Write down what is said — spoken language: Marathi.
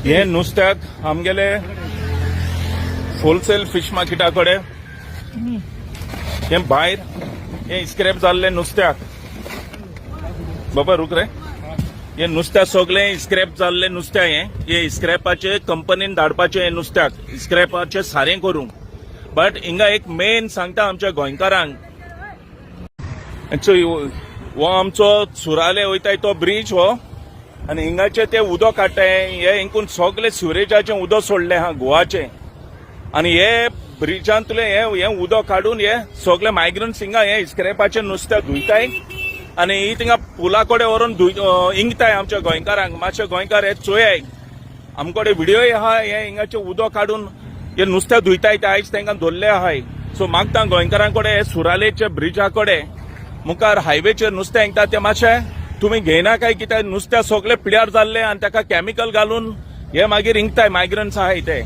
हे नुस्त्याक आमगेले होलसेल फिश मार्केटा कडेन हे भायर हे स्क्रॅप जाल्ले नुस्त्याक बाबा रुक रे हे नुस्त्या सगळे स्क्रॅप जाल्ले नुस्त्या हे स्क्रॅपाचे कंपनीन धाडपाचे हे नुस्त्याक स्क्रॅपाचे सारें करूंक बट हिंगा एक मेन सांगता आमच्या गोंयकारांक हो आमचो सुराले वयताय तो ब्रिज हो आनी हिंगाचे ते उदक काडटाय हे हिंकून सगळे सिवरेजाचे उदक सोडले हा गोवाचे आनी हे ब्रिजांतले हे उदक काडून हे सगळे मायग्रंट्स हिंगा हे स्क्रॅपाचे नुस्तें धुयताय आनी ही थिंगा पुला कडेन व्हरून इंगताय आमच्या गोंयकारांक मातशे गोंयकार हे चोयाय आमकडे व्हिडिओय आहा हे हिंगाचे उदक काडून हे नुस्तें धुयताय ते आयज तांकां धरले आहाय सो मागता गोंयकारांकडे हे सुरालेचे ब्रिजा कडेन मुखार हायवेचेर नुस्तें हिंगता ते मातशें तुमी घेयना काय कित्याक नुस्तें सगळे पिड्यार जाल्ले आनी ताका कॅमिकल घालून हे मागीर हिंगताय मायग्रंट्स आहाय ते